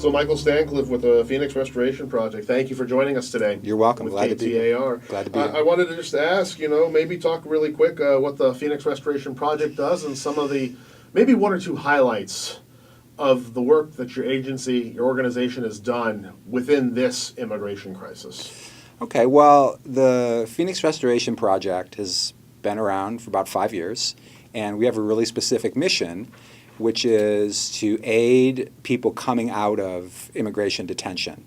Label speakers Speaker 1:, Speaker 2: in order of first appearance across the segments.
Speaker 1: So Michael Stancliff with the Phoenix Restoration Project, thank you for joining us today.
Speaker 2: You're welcome.
Speaker 1: With
Speaker 2: Glad
Speaker 1: KTAR.
Speaker 2: Glad to be here.
Speaker 1: I wanted to just ask, maybe talk really quick what the Phoenix Restoration Project does and some of the, maybe one or two highlights of the work that your agency, your organization has done within this immigration crisis.
Speaker 2: Okay, well, the Phoenix Restoration Project has been around for about 5 years, and we have a really specific mission, which is to aid people coming out of immigration detention.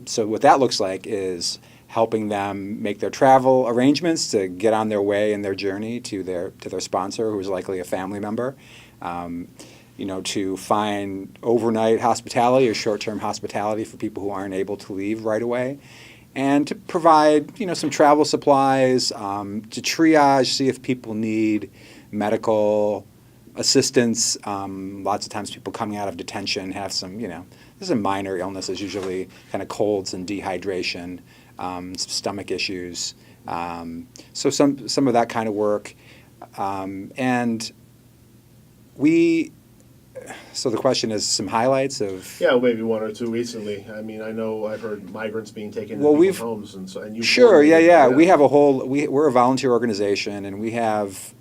Speaker 2: So what that looks like is helping them make their travel arrangements to get on their way in their journey to their sponsor, who is likely a family member, to find overnight hospitality or short-term hospitality for people who aren't able to leave right away, and to provide some travel supplies, to triage, see if people need medical assistance. Lots of times people coming out of detention have some, there's some minor illnesses, usually kind of colds and dehydration, some stomach issues. So some of that kind of work. So the question is some highlights of...
Speaker 1: Yeah, maybe one or two recently. I mean, I know I've heard migrants being taken into people's homes. And you
Speaker 2: Sure, yeah. We have we're a volunteer organization, and we have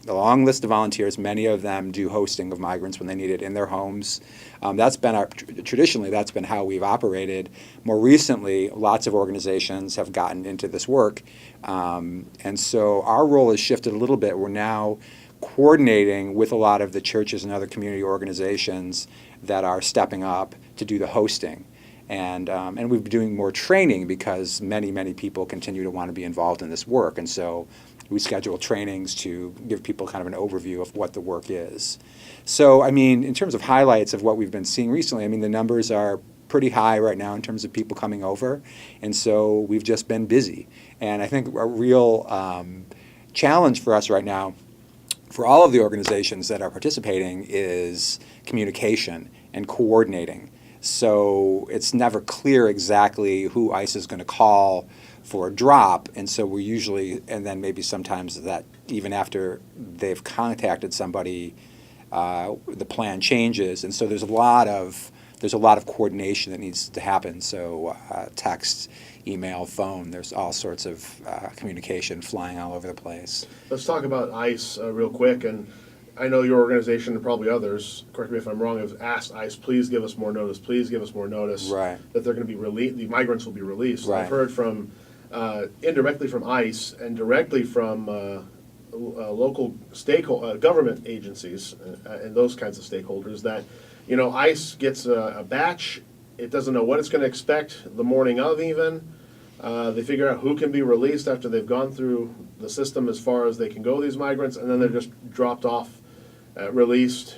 Speaker 2: a long list of volunteers. Many of them do hosting of migrants when they need it in their homes. Traditionally, that's been how we've operated. More recently, lots of organizations have gotten into this work. And so our role has shifted a little bit. We're now coordinating with a lot of the churches and other community organizations that are stepping up to do the hosting. And we've been doing more training because many people continue to want to be involved in this work. And so we schedule trainings to give people kind of an overview of what the work is. So, in terms of highlights of what we've been seeing recently, the numbers are pretty high right now in terms of people coming over. And so we've just been busy. And I think a real challenge for us right now, for all of the organizations that are participating, is communication and coordinating. So it's never clear exactly who ICE is going to call for a drop, and so we're usually, and then maybe sometimes that even after they've contacted somebody, the plan changes, and so there's a lot of coordination that needs to happen. So text, email, phone, there's all sorts of communication flying all over the place.
Speaker 1: Let's talk about ICE real quick. And I know your organization and probably others, correct me if I'm wrong, have asked ICE, please give us more notice,
Speaker 2: right,
Speaker 1: that they're going to be released, the migrants will be released.
Speaker 2: Right.
Speaker 1: I've heard from indirectly from ICE and directly from local government agencies and those kinds of stakeholders that, ICE gets a batch. It doesn't know what it's going to expect the morning of even. They figure out who can be released after they've gone through the system as far as they can go, these migrants, and then they're just dropped off, released,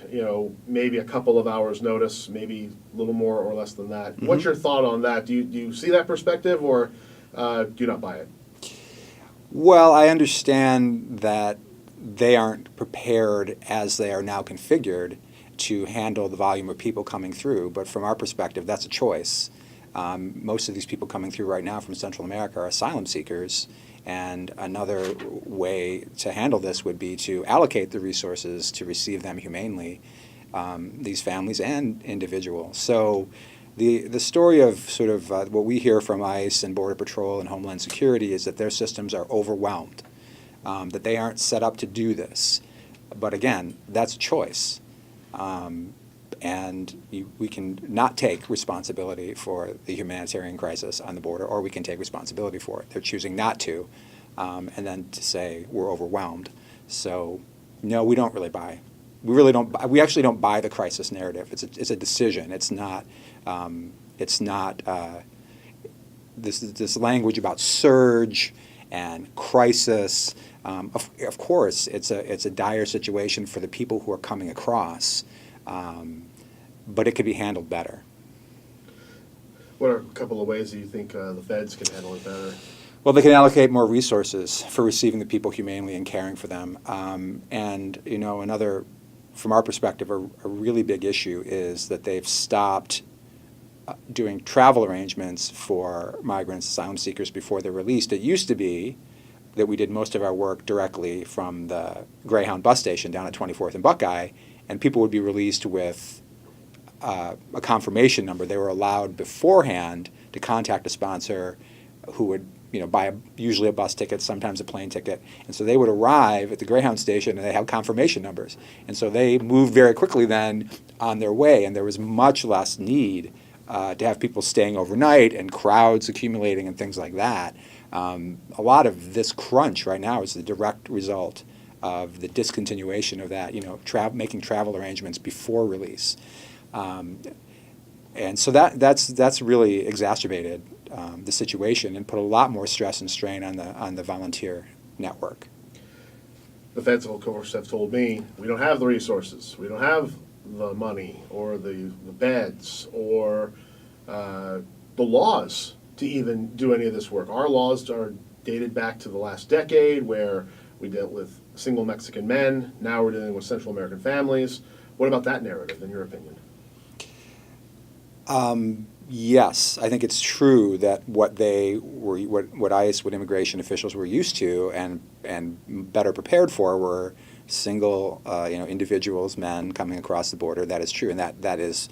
Speaker 1: maybe a couple of hours notice, maybe a little more or less than that. Mm-hmm. What's your thought on that? Do you see that perspective, or do you not buy it?
Speaker 2: Well, I understand that they aren't prepared as they are now configured to handle the volume of people coming through, but from our perspective, that's a choice. Most of these people coming through right now from Central America are asylum seekers, and another way to handle this would be to allocate the resources to receive them humanely, these families and individuals. So the story of sort of what we hear from ICE and Border Patrol and Homeland Security is that their systems are overwhelmed, that they aren't set up to do this. But again, that's a choice. And we can not take responsibility for the humanitarian crisis on the border, or we can take responsibility for it. They're choosing not to, and then to say we're overwhelmed. So, no, we don't really buy. We really don't. We actually don't buy the crisis narrative. It's a decision. It's not. This language about surge and crisis. Of course, it's a dire situation for the people who are coming across. But it could be handled better.
Speaker 1: What are a couple of ways that you think the feds can handle it better?
Speaker 2: Well, they can allocate more resources for receiving the people humanely and caring for them. And another, from our perspective, a really big issue is that they've stopped doing travel arrangements for migrants, asylum seekers before they're released. It used to be that we did most of our work directly from the Greyhound bus station down at 24th and Buckeye, and people would be released with a confirmation number. They were allowed beforehand to contact a sponsor who would buy usually a bus ticket, sometimes a plane ticket. And so they would arrive at the Greyhound station and they had confirmation numbers. And so they moved very quickly then on their way, and there was much less need to have people staying overnight and crowds accumulating and things like that. A lot of this crunch right now is the direct result of the discontinuation of that, making travel arrangements before release. And so that's really exacerbated the situation and put a lot more stress and strain on the volunteer network.
Speaker 1: The feds, of course, have told me, we don't have the resources, we don't have the money or the beds or the laws to even do any of this work. Our laws are dated back to the last decade, where we dealt with single Mexican men. Now we're dealing with Central American families. What about that narrative, in your opinion?
Speaker 2: Yes, I think it's true that what ICE, what immigration officials were used to and better prepared for were single, individuals, men coming across the border. That is true, and that is,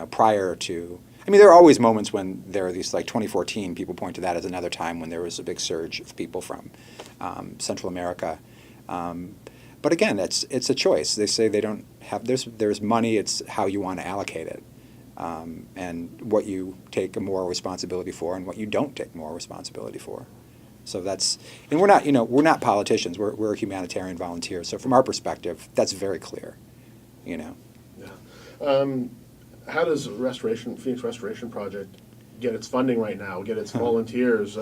Speaker 2: prior to. I mean, there are always moments when there are these, like 2014, people point to that as another time when there was a big surge of people from Central America. But again, it's a choice. They say they don't have. There's money. It's how you want to allocate it. And what you take a moral responsibility for, and what you don't take moral responsibility for. So and we're not politicians. We're humanitarian volunteers. So from our perspective, that's very clear. Yeah.
Speaker 1: How does Phoenix Restoration Project get its funding right now? Get its volunteers,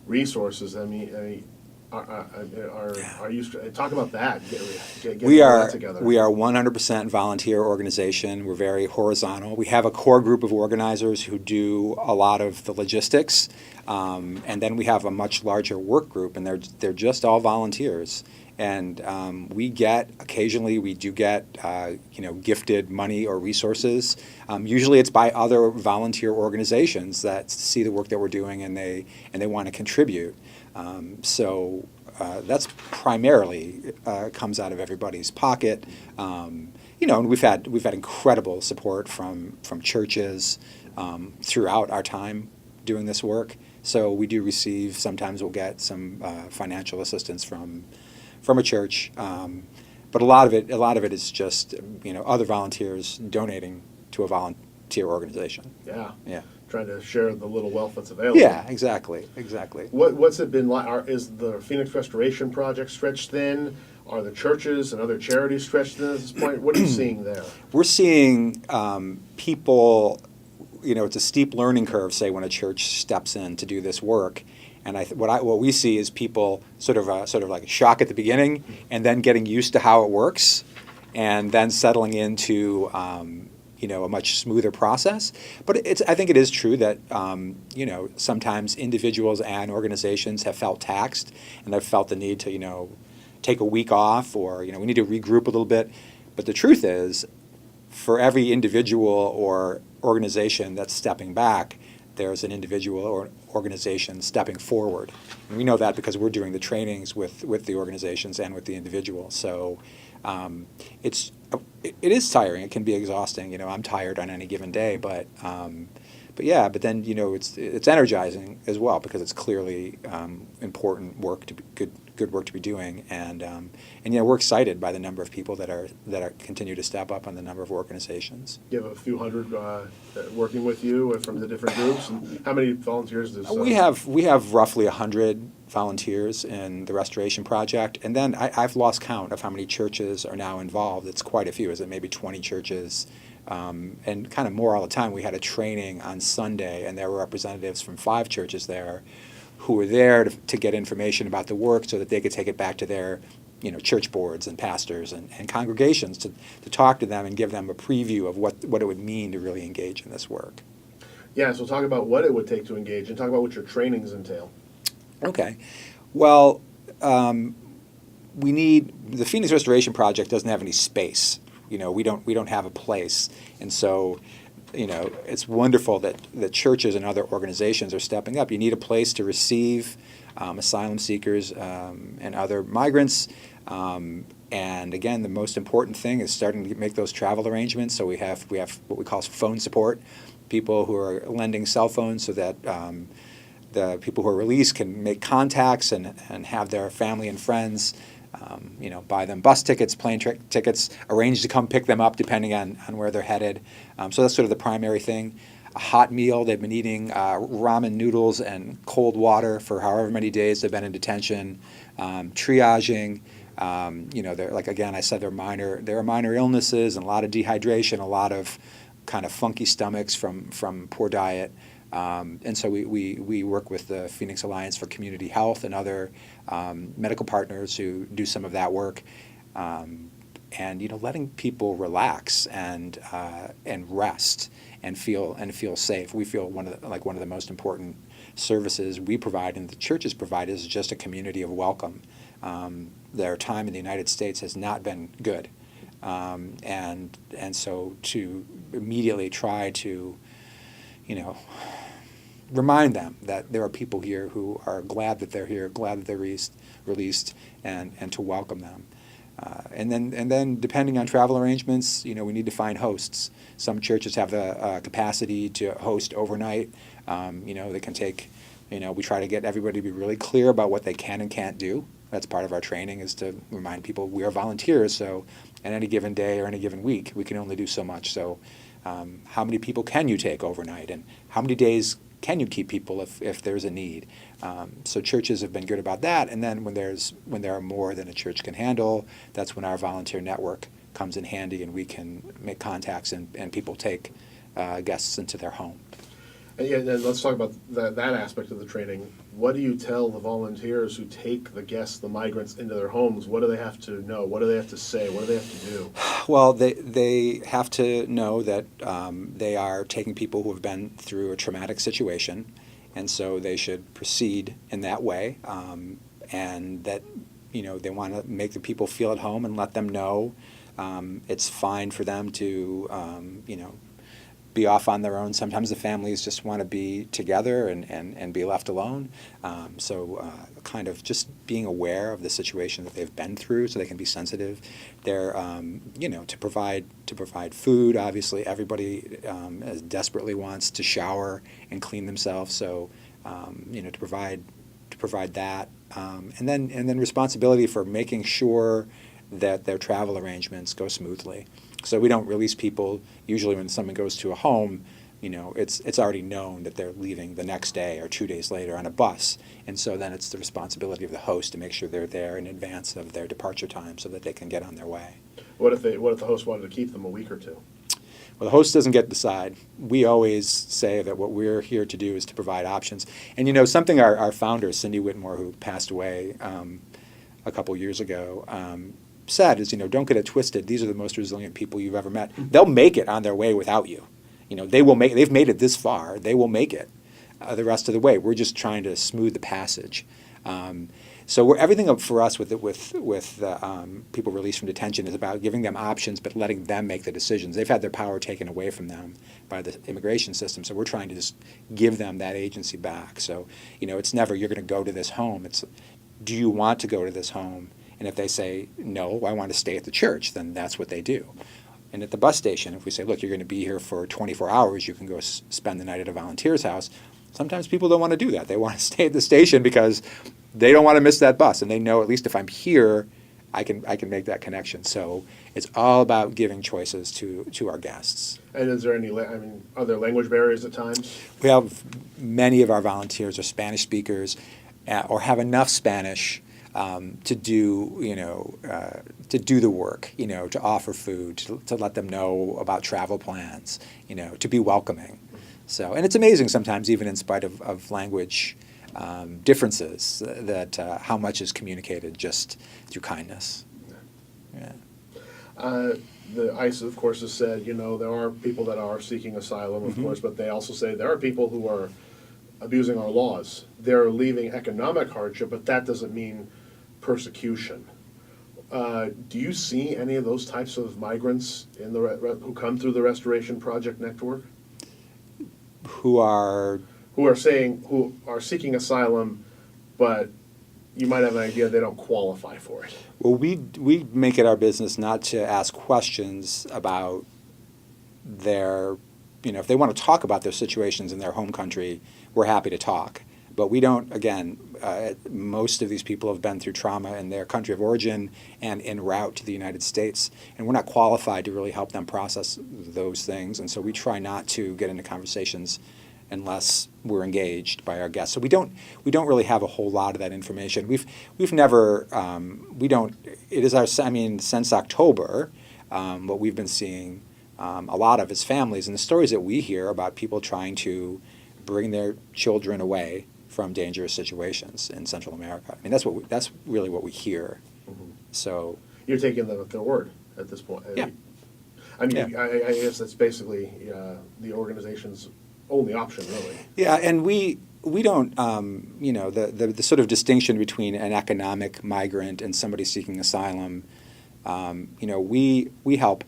Speaker 1: resources? I mean, are you talk about that? Get that together.
Speaker 2: We are 100% volunteer organization. We're very horizontal. We have a core group of organizers who do a lot of the logistics, and then we have a much larger work group, and they're just all volunteers. And occasionally we do get gifted money or resources. Usually it's by other volunteer organizations that see the work that we're doing and they want to contribute. So that's primarily comes out of everybody's pocket. And we've had incredible support from churches throughout our time doing this work. So we do receive, sometimes we'll get some financial assistance from a church, but a lot of it is just other volunteers donating to a volunteer organization. Yeah.
Speaker 1: Trying to share the little wealth that's available.
Speaker 2: Yeah, exactly.
Speaker 1: What's it been like? Is the Phoenix Restoration Project stretched thin? Are the churches and other charities stretched thin at this point? What are you seeing there?
Speaker 2: We're seeing people. It's a steep learning curve, say, when a church steps in to do this work. And what we see is people sort of like a shock at the beginning, and then getting used to how it works, and then settling into a much smoother process. But I think it is true that sometimes individuals and organizations have felt taxed, and have felt the need to take a week off, or we need to regroup a little bit. But the truth is, for every individual or organization that's stepping back, there's an individual or organization stepping forward. And we know that because we're doing the trainings with the organizations and with the individuals. So it is tiring. It can be exhausting. I'm tired on any given day, but then it's energizing as well, because it's clearly important work to be good work to be doing, and we're excited by the number of people that are continue to step up on the number of organizations.
Speaker 1: You have a few hundred working with you from the different groups. And how many volunteers does
Speaker 2: we have roughly 100 volunteers in the Restoration Project, and then I've lost count of how many churches are now involved. It's quite a few. Is it maybe 20 churches? And kind of more all the time. We had a training on Sunday, and there were representatives from 5 churches there who were there to get information about the work so that they could take it back to their church boards and pastors and congregations to talk to them and give them a preview of what it would mean to really engage in this work.
Speaker 1: Yeah, so talk about what it would take to engage, and talk about what your trainings entail.
Speaker 2: Okay. Well, the Phoenix Restoration Project doesn't have any space. We don't have a place, and so it's wonderful that churches and other organizations are stepping up. You need a place to receive asylum seekers and other migrants, and And again, the most important thing is starting to make those travel arrangements. So we have what we call phone support, people who are lending cell phones so that the people who are released can make contacts and have their family and friends, buy them bus tickets, plane tickets, arrange to come pick them up depending on where they're headed. So that's sort of the primary thing. A hot meal. They've been eating ramen noodles and cold water for however many days they've been in detention. Triaging. They're, like, again, I said, there are minor illnesses and a lot of dehydration, a lot of kind of funky stomachs from poor diet. And so we work with the Phoenix Alliance for Community Health and other medical partners who do some of that work. And letting people relax and rest and feel safe. We feel one of the most important services we provide and the churches provide is just a community of welcome. Their time in the United States has not been good, and so to immediately try to, remind them that there are people here who are glad that they're here, glad that they're released, and to welcome them. And then depending on travel arrangements, we need to find hosts. Some churches have the capacity to host overnight. They can take, we try to get everybody to be really clear about what they can and can't do. That's part of our training, is to remind people we are volunteers, so at any given day or any given week, we can only do so much. So how many people can you take overnight, and how many days can you keep people if there's a need? So churches have been good about that. And then when there are more than a church can handle, that's when our volunteer network comes in handy, and we can make contacts and people take guests into their home.
Speaker 1: And let's talk about that aspect of the training. What do you tell the volunteers who take the guests, the migrants, into their homes? What do they have to know? What do they have to say? What do they have to do?
Speaker 2: Well, they have to know that they are taking people who have been through a traumatic situation, and so they should proceed in that way, and that they want to make the people feel at home and let them know it's fine for them to be off on their own. Sometimes the families just want to be together and be left alone. So kind of just being aware of the situation that they've been through, so they can be sensitive. They're to provide food. Obviously, everybody as desperately wants to shower and clean themselves. So to provide that, and then responsibility for making sure that their travel arrangements go smoothly. So we don't release people. Usually when someone goes to a home, it's already known that they're leaving the next day or 2 days later on a bus. And so then it's the responsibility of the host to make sure they're there in advance of their departure time so that they can get on their way.
Speaker 1: What if the host wanted to keep them a week or two?
Speaker 2: Well, the host doesn't get to decide. We always say that what we're here to do is to provide options. And something our founder, Cindy Whitmore, who passed away a couple years ago, said is, don't get it twisted. These are the most resilient people you've ever met. They'll make it on their way without you. They've made it this far. They will make it the rest of the way. We're just trying to smooth the passage. So everything up for us with people released from detention is about giving them options, but letting them make the decisions. They've had their power taken away from them by the immigration system, so we're trying to just give them that agency back. So, it's never, you're going to go to this home. It's, do you want to go to this home? And if they say, no, I want to stay at the church, then that's what they do. And at the bus station, if we say, look, you're going to be here for 24 hours, you can go spend the night at a volunteer's house. Sometimes people don't want to do that. They want to stay at the station because they don't want to miss that bus. And they know, at least if I'm here, I can make that connection. So it's all about giving choices to our guests.
Speaker 1: And is there are there language barriers at times?
Speaker 2: We have many of our volunteers are Spanish speakers or have enough Spanish to do the work, to offer food, to let them know about travel plans, to be welcoming. So, and it's amazing sometimes, even in spite of language differences, that how much is communicated just through kindness. Yeah.
Speaker 1: The ICE, of course, has said, there are people that are seeking asylum, of course, but they also say there are people who are abusing our laws. They're leaving economic hardship, but that doesn't mean persecution. Do you see any of those types of migrants who come through the Restoration Project network?
Speaker 2: Who are
Speaker 1: seeking asylum, but you might have an idea they don't qualify for it.
Speaker 2: Well, we make it our business not to ask questions about their, if they want to talk about their situations in their home country, we're happy to talk. But we don't, again, most of these people have been through trauma in their country of origin and en route to the United States, and we're not qualified to really help them process those things. And so we try not to get into conversations unless we're engaged by our guests. So we don't really have a whole lot of that information. We've never, we don't, it is our, since October, what we've been seeing a lot of is families, and the stories that we hear about people trying to bring their children away from dangerous situations in Central America. That's really what we hear.
Speaker 1: Mm-hmm.
Speaker 2: So
Speaker 1: You're taking them at their word at this point.
Speaker 2: Yeah.
Speaker 1: I mean,
Speaker 2: Yeah.
Speaker 1: I guess that's basically the organization's only option, really.
Speaker 2: yeah, and we don't, the sort of distinction between an economic migrant and somebody seeking asylum, we help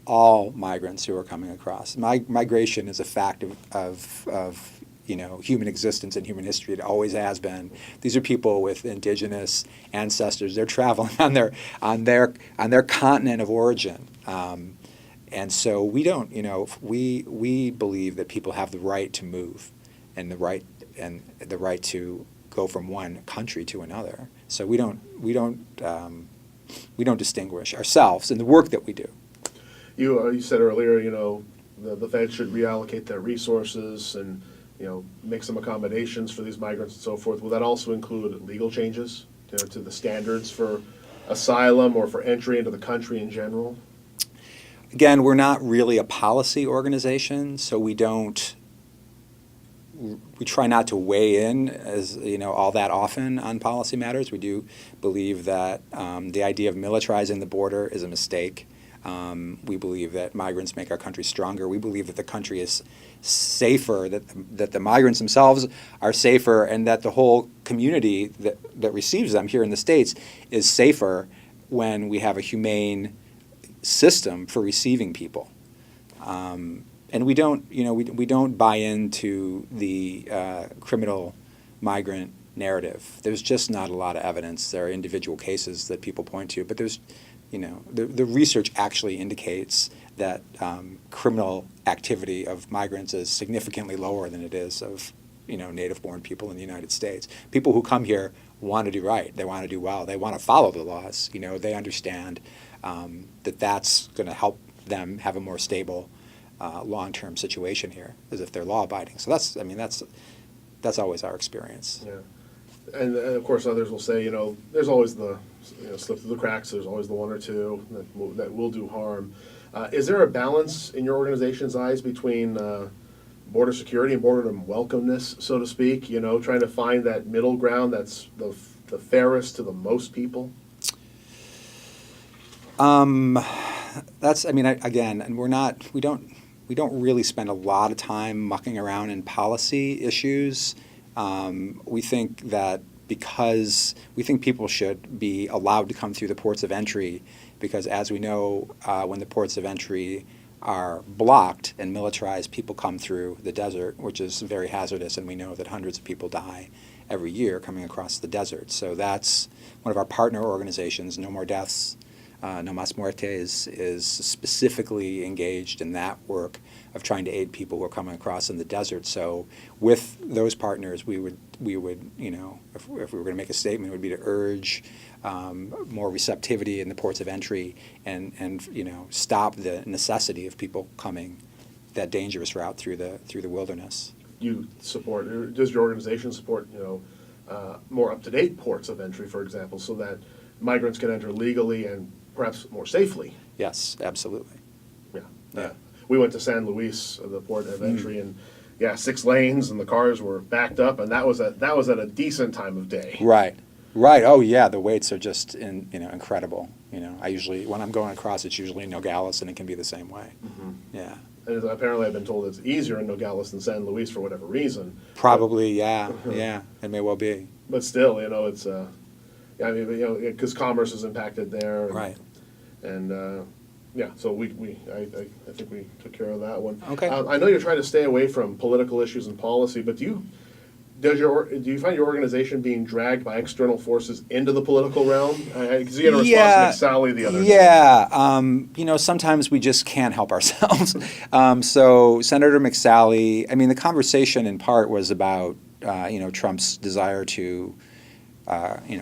Speaker 2: all migrants who are coming across. Migration is a fact of human existence and human history. It always has been. These are people with indigenous ancestors. They're traveling on their continent of origin. And so we don't, we believe that people have the right to move and the right to go from one country to another. So we don't distinguish ourselves in the work that we do.
Speaker 1: You said earlier, the Fed should reallocate their resources and make some accommodations for these migrants and so forth. Will that also include legal changes to the standards for asylum or for entry into the country in general?
Speaker 2: Again, we're not really a policy organization, so we try not to weigh in as all that often on policy matters. We do believe that the idea of militarizing the border is a mistake. We believe that migrants make our country stronger. We believe that the country is safer, that the migrants themselves are safer, and that the whole community that receives them here in the States is safer when we have a humane system for receiving people. And we don't, we don't buy into the criminal migrant narrative. There's just not a lot of evidence. There are individual cases that people point to, but there's the research actually indicates that criminal activity of migrants is significantly lower than it is of native-born people in the United States. People who come here want to do right. They want to do well. They want to follow the laws. They understand that that's going to help them have a more stable long-term situation here, as if they're law-abiding. So that's always our experience.
Speaker 1: Yeah. And of course, others will say, there's always the slip through the cracks. There's always the one or two that will do harm. Is there a balance in your organization's eyes between border security and border welcomeness, so to speak? Trying to find that middle ground that's the fairest to the most people.
Speaker 2: Again, and we don't really spend a lot of time mucking around in policy issues. We think that because we think people should be allowed to come through the ports of entry, because as we know, when the ports of entry are blocked and militarized, people come through the desert, which is very hazardous, and we know that hundreds of people die every year coming across the desert. So that's one of our partner organizations, No More Deaths, No Más Muertes, is specifically engaged in that work of trying to aid people who are coming across in the desert. So with those partners, we would if we were going to make a statement, it would be to urge more receptivity in the ports of entry and stop the necessity of people coming that dangerous route through the wilderness.
Speaker 1: Does your organization support more up-to-date ports of entry, for example, so that migrants can enter legally and perhaps more safely?
Speaker 2: Yes, absolutely.
Speaker 1: Yeah. We went to San Luis, the port of entry, and 6 lanes, and the cars were backed up, and that was at a decent time of day.
Speaker 2: Right. Oh yeah, the waits are just incredible. I usually, when I'm going across, it's usually in Nogales, and it can be the same way.
Speaker 1: Mm-hmm.
Speaker 2: Yeah.
Speaker 1: And apparently, I've been told it's easier in Nogales than San Luis for whatever reason.
Speaker 2: Probably, yeah, it may well be.
Speaker 1: But still, it's because commerce is impacted there.
Speaker 2: Right.
Speaker 1: And so I think we took care of that one.
Speaker 2: Okay.
Speaker 1: I know you're trying to stay away from political issues and policy, but do do you find your organization being dragged by external forces into the political realm? Because you had a response to McSally the other day.
Speaker 2: Yeah, sometimes we just can't help ourselves. So Senator McSally, I mean, the conversation in part was about Trump's desire to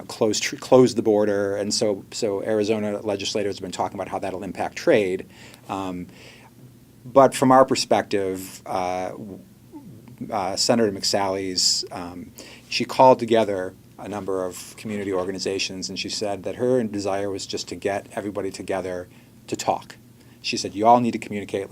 Speaker 2: close the border, and so Arizona legislators have been talking about how that'll impact trade. But from our perspective, Senator McSally's, she called together a number of community organizations, and she said that her desire was just to get everybody together to talk. She said, you all need to communicate,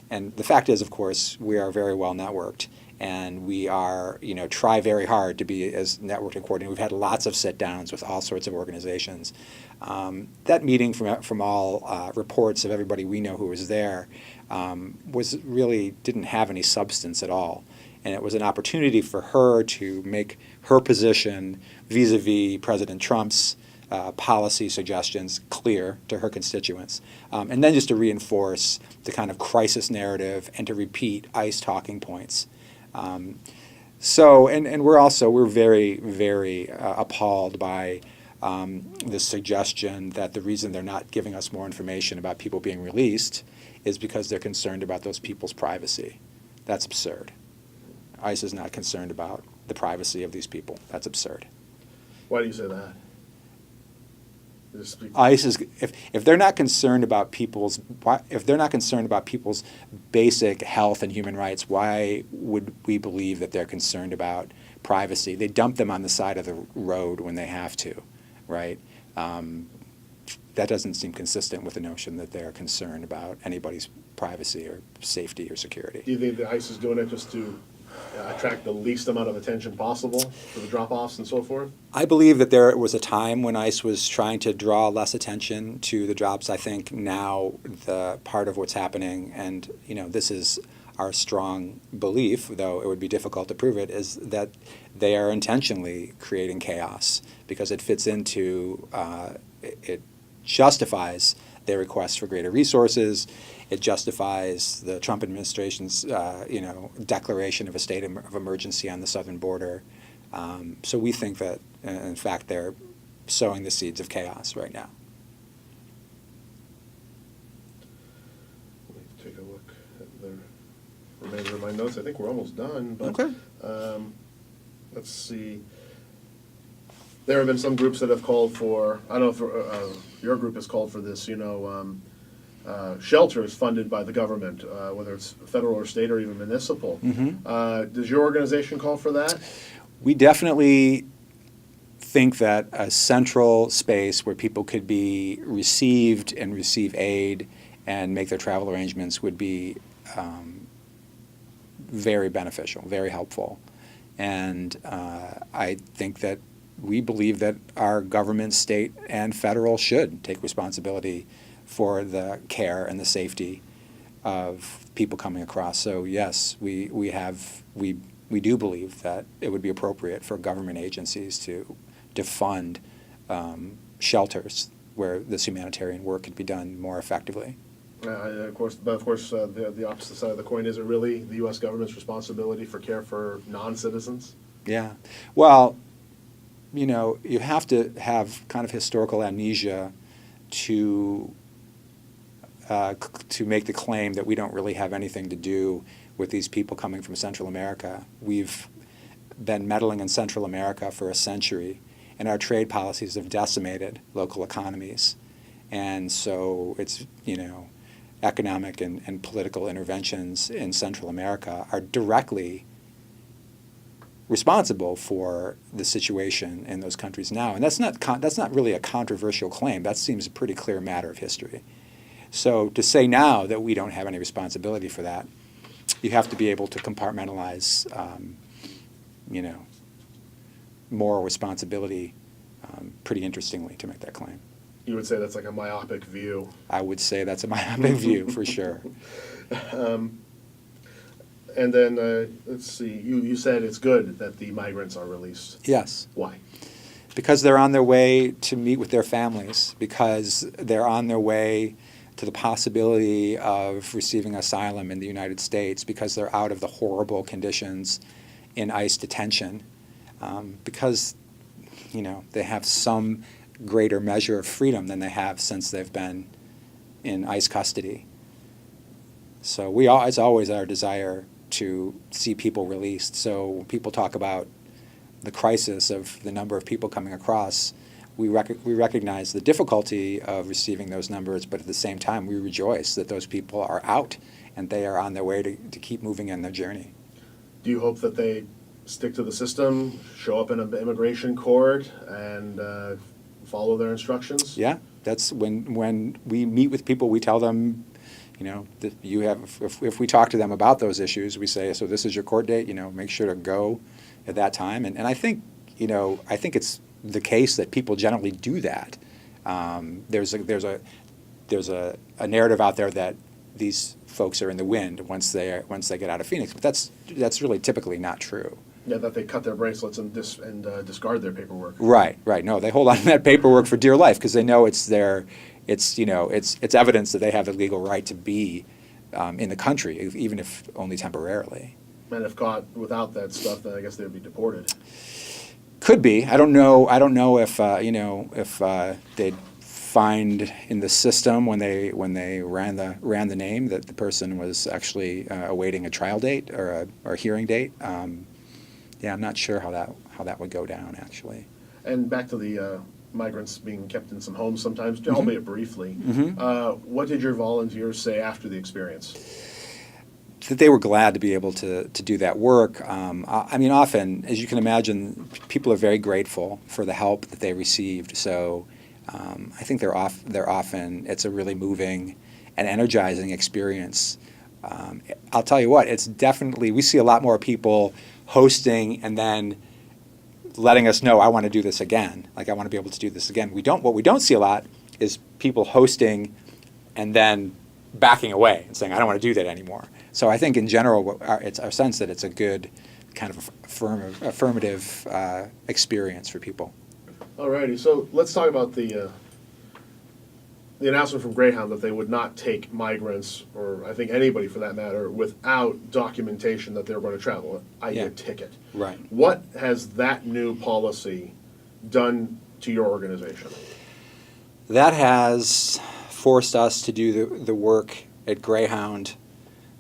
Speaker 2: and the fact is, of course, we are very well networked, and we are, try very hard to be as networked and coordinated. We've had lots of sit-downs with all sorts of organizations. That meeting, from all reports of everybody we know who was there, didn't have any substance at all. And it was an opportunity for her to make her position vis-a-vis President Trump's policy suggestions clear to her constituents. And then just to reinforce the kind of crisis narrative and to repeat ICE talking points. We're very, very appalled by the suggestion that the reason they're not giving us more information about people being released is because they're concerned about those people's privacy. That's absurd. ICE is not concerned about the privacy of these people. That's absurd.
Speaker 1: Why do you say that?
Speaker 2: ICE is, if they're not concerned about people's basic health and human rights, why would we believe that they're concerned about privacy? They dump them on the side of the road when they have to, right? That doesn't seem consistent with the notion that they're concerned about anybody's privacy or safety or security.
Speaker 1: Do you think that ICE is doing it just to attract the least amount of attention possible for the drop-offs and so forth?
Speaker 2: I believe that there was a time when ICE was trying to draw less attention to the drops. I think now the part of what's happening, and this is our strong belief, though it would be difficult to prove it, is that they are intentionally creating chaos because it fits into, it justifies their request for greater resources. It justifies the Trump administration's, declaration of a state of emergency on the southern border. So we think that, in fact, they're sowing the seeds of chaos right now.
Speaker 1: Let me take a look at the remainder of my notes. I think we're almost done, but
Speaker 2: Okay.
Speaker 1: Let's see. There have been some groups that have called for, I don't know if your group has called for this, shelters funded by the government, whether it's federal or state or even municipal.
Speaker 2: Mm-hmm.
Speaker 1: Does your organization call for that?
Speaker 2: We definitely think that a central space where people could be received and receive aid and make their travel arrangements would be very beneficial, very helpful. And I think that we believe that our government, state and federal, should take responsibility for the care and the safety of people coming across. So yes, we do believe that it would be appropriate for government agencies to fund shelters where this humanitarian work could be done more effectively.
Speaker 1: Of course, the opposite side of the coin, is it really the U.S. government's responsibility for care for non-citizens?
Speaker 2: Yeah. Well, you have to have kind of historical amnesia to make the claim that we don't really have anything to do with these people coming from Central America. We've been meddling in Central America for a century, and our trade policies have decimated local economies. And so it's, economic and political interventions in Central America are directly responsible for the situation in those countries now. And that's not really a controversial claim. That seems a pretty clear matter of history. So to say now that we don't have any responsibility for that, you have to be able to compartmentalize, moral responsibility pretty interestingly to make that claim.
Speaker 1: You would say that's like a myopic view.
Speaker 2: I would say that's a myopic view for sure.
Speaker 1: And then, let's see, you said it's good that the migrants are released.
Speaker 2: Yes.
Speaker 1: Why?
Speaker 2: Because they're on their way to meet with their families, because they're on their way to the possibility of receiving asylum in the United States, because they're out of the horrible conditions in ICE detention because, they have some greater measure of freedom than they have since they've been in ICE custody. So it's always our desire to see people released. So when people talk about the crisis of the number of people coming across, we recognize the difficulty of receiving those numbers, but at the same time, we rejoice that those people are out and they are on their way to keep moving in their journey.
Speaker 1: Do you hope that they stick to the system, show up in an immigration court, and follow their instructions?
Speaker 2: Yeah, that's when we meet with people, we tell them, that if we talk to them about those issues, we say, so this is your court date, make sure to go at that time. And I think, I think it's the case that people generally do that. There's a narrative out there that these folks are in the wind once they get out of Phoenix, but that's really typically not true.
Speaker 1: Yeah, that they cut their bracelets and discard their paperwork.
Speaker 2: Right. No, they hold on to that paperwork for dear life because they know it's evidence that they have the legal right to be in the country, even if only temporarily.
Speaker 1: And if caught without that stuff, then I guess they'd be deported.
Speaker 2: Could be. I don't know if they'd find in the system when they ran the name that the person was actually awaiting a trial date or a hearing date. I'm not sure how that would go down actually.
Speaker 1: And back to the migrants being kept in some homes sometimes,
Speaker 2: Mm-hmm.
Speaker 1: albeit briefly.
Speaker 2: Mm-hmm.
Speaker 1: What did your volunteers say after the experience?
Speaker 2: That they were glad to be able to do that work. Often, as you can imagine, people are very grateful for the help that they received. So I think they're often, it's a really moving and energizing experience. I'll tell you what, it's definitely, we see a lot more people hosting and then letting us know, I want to do this again. Like, I want to be able to do this again. What we don't see a lot is people hosting and then backing away and saying, I don't want to do that anymore. So I think in general, it's our sense that it's a good kind of affirmative experience for people.
Speaker 1: Alrighty, so let's talk about the announcement from Greyhound that they would not take migrants, or I think anybody for that matter, without documentation that they're going to travel, i.e. a ticket.
Speaker 2: Right.
Speaker 1: What has that new policy done to your organization?
Speaker 2: That has forced us to do the work at Greyhound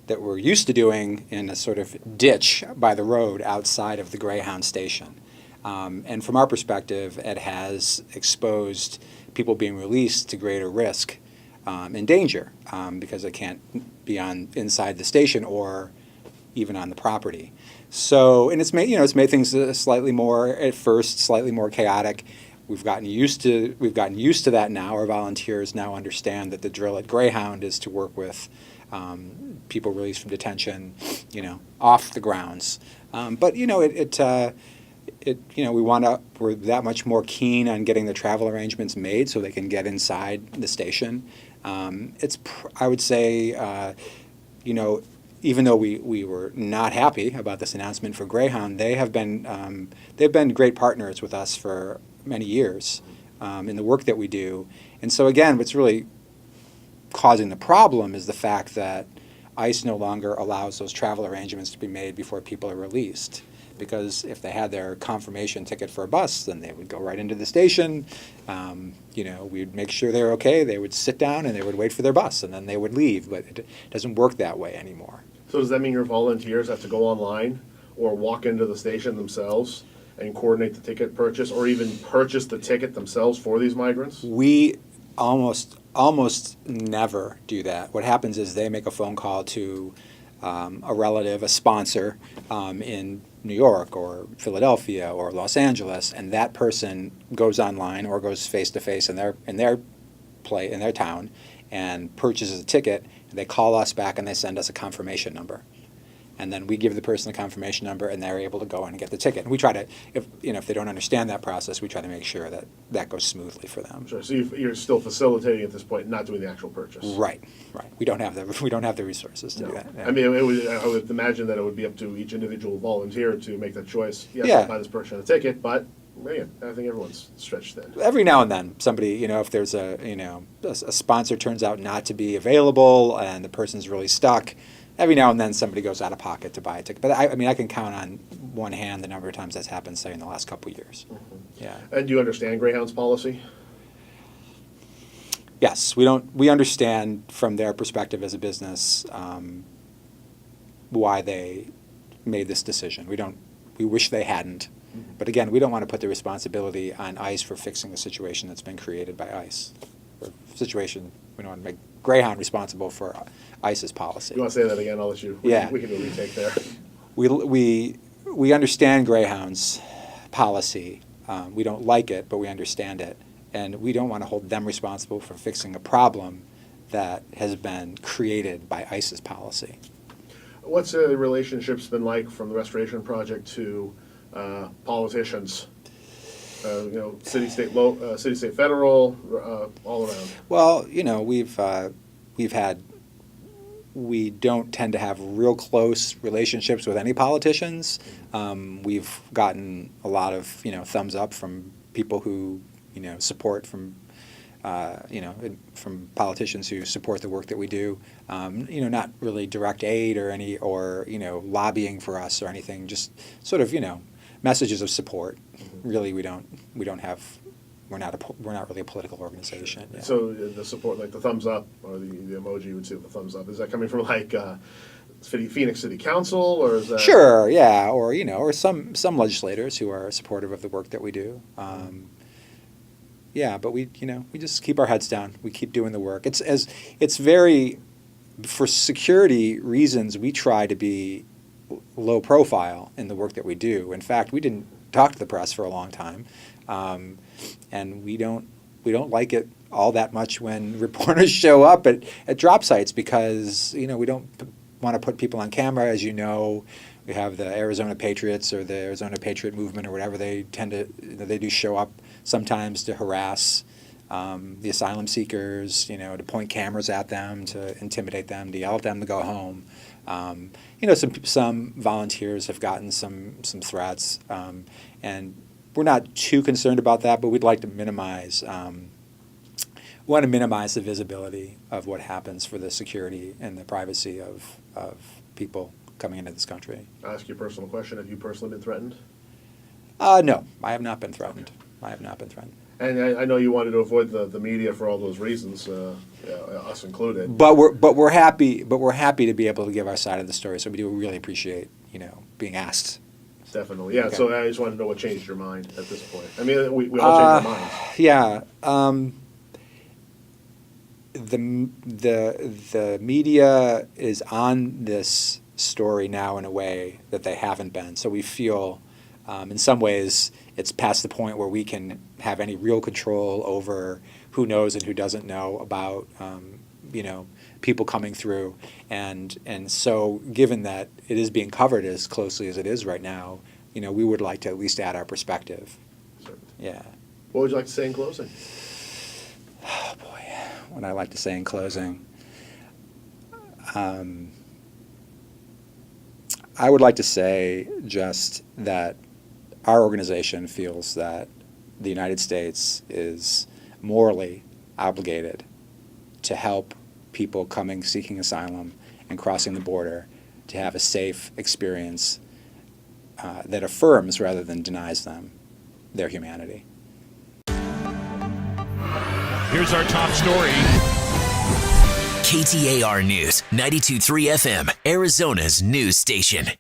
Speaker 2: that we're used to doing in a sort of ditch by the road outside of the Greyhound station. And from our perspective, it has exposed people being released to greater risk and danger because they can't be inside the station or even on the property. So, and it's made things slightly more chaotic. We've gotten used to that now. Our volunteers now understand that the drill at Greyhound is to work with people released from detention, off the grounds. But we're that much more keen on getting the travel arrangements made so they can get inside the station. I would say, even though we were not happy about this announcement for Greyhound, they've been great partners with us for many years in the work that we do. And so again, what's really causing the problem is the fact that ICE no longer allows those travel arrangements to be made before people are released. Because if they had their confirmation ticket for a bus, then they would go right into the station. We'd make sure they were okay. They would sit down and they would wait for their bus, and then they would leave. But it doesn't work that way anymore.
Speaker 1: So does that mean your volunteers have to go online or walk into the station themselves and coordinate the ticket purchase, or even purchase the ticket themselves for these migrants?
Speaker 2: We almost never do that. What happens is they make a phone call to a relative, a sponsor in New York or Philadelphia or Los Angeles, and that person goes online or goes face to face in their town and purchases a ticket. And they call us back and they send us a confirmation number, and then we give the person the confirmation number, and they're able to go in and get the ticket. And we try to, if they don't understand that process, we try to make sure that that goes smoothly for them.
Speaker 1: Sure. So you're still facilitating at this point, not doing the actual purchase.
Speaker 2: Right. We don't have the resources to do that. Yeah.
Speaker 1: I mean, I would imagine that it would be up to each individual volunteer to make that choice. Yes,
Speaker 2: Yeah.
Speaker 1: I'll buy this person a ticket, but man, I think everyone's stretched thin.
Speaker 2: Every now and then, somebody, if there's a sponsor turns out not to be available and the person's really stuck, every now and then somebody goes out of pocket to buy a ticket. But I mean, I can count on one hand the number of times that's happened, say, in the last couple of years. Yeah.
Speaker 1: And do you understand Greyhound's policy?
Speaker 2: Yes, we understand from their perspective as a business why they made this decision. We wish they hadn't. But again, we don't want to put the responsibility on ICE for fixing the situation that's been created by ICE. Or situation, we don't want to make Greyhound responsible for ICE's policy.
Speaker 1: You want to say that again? I'll let you.
Speaker 2: Yeah.
Speaker 1: We can do a retake there.
Speaker 2: We understand Greyhound's policy. We don't like it, but we understand it. And we don't want to hold them responsible for fixing a problem that has been created by ICE's policy.
Speaker 1: What's the relationships been like from the restoration project to politicians? City, state, federal, all around.
Speaker 2: Well, we don't tend to have real close relationships with any politicians. We've gotten a lot of thumbs up from people who support from politicians who support the work that we do. Not really direct aid or lobbying for us or anything. Just sort of messages of support. Really, we're not really a political organization. Yeah.
Speaker 1: So the support, like the thumbs up or the emoji you would see with the thumbs up, is that coming from like Phoenix City Council, or is that?
Speaker 2: Sure, yeah, or some legislators who are supportive of the work that we do. Yeah, but we just keep our heads down. We keep doing the work. It's very, for security reasons, we try to be low profile in the work that we do. In fact, we didn't talk to the press for a long time, and we don't like it all that much when reporters show up at drop sites because we don't want to put people on camera. As you know, we have the Arizona Patriots or the Arizona Patriot Movement or whatever. They tend to they do show up sometimes to harass the asylum seekers, to point cameras at them, to intimidate them, to yell at them to go home. Some volunteers have gotten some threats, and we're not too concerned about that, but we'd like to minimize. We want to minimize the visibility of what happens for the security and the privacy of people coming into this country.
Speaker 1: I'll ask you a personal question. Have you personally been threatened?
Speaker 2: No, I have not been threatened.
Speaker 1: Okay.
Speaker 2: I have not been threatened.
Speaker 1: And I know you wanted to avoid the media for all those reasons, us included.
Speaker 2: But we're happy to be able to give our side of the story. So we do really appreciate being asked.
Speaker 1: Definitely, yeah.
Speaker 2: Okay.
Speaker 1: So I just wanted to know what changed your mind at this point. I mean, we all change our minds.
Speaker 2: Yeah. The media is on this story now in a way that they haven't been. So we feel, in some ways, it's past the point where we can have any real control over who knows and who doesn't know about, people coming through. And so given that it is being covered as closely as it is right now, we would like to at least add our perspective.
Speaker 1: Certainly.
Speaker 2: Yeah.
Speaker 1: What would you like to say in closing?
Speaker 2: Oh, boy. What I like to say in closing. I would like to say just that our organization feels that the United States is morally obligated to help people seeking asylum and crossing the border to have a safe experience that affirms rather than denies them their humanity.
Speaker 3: Here's our top story.
Speaker 4: KTAR News, 92.3 FM, Arizona's news station.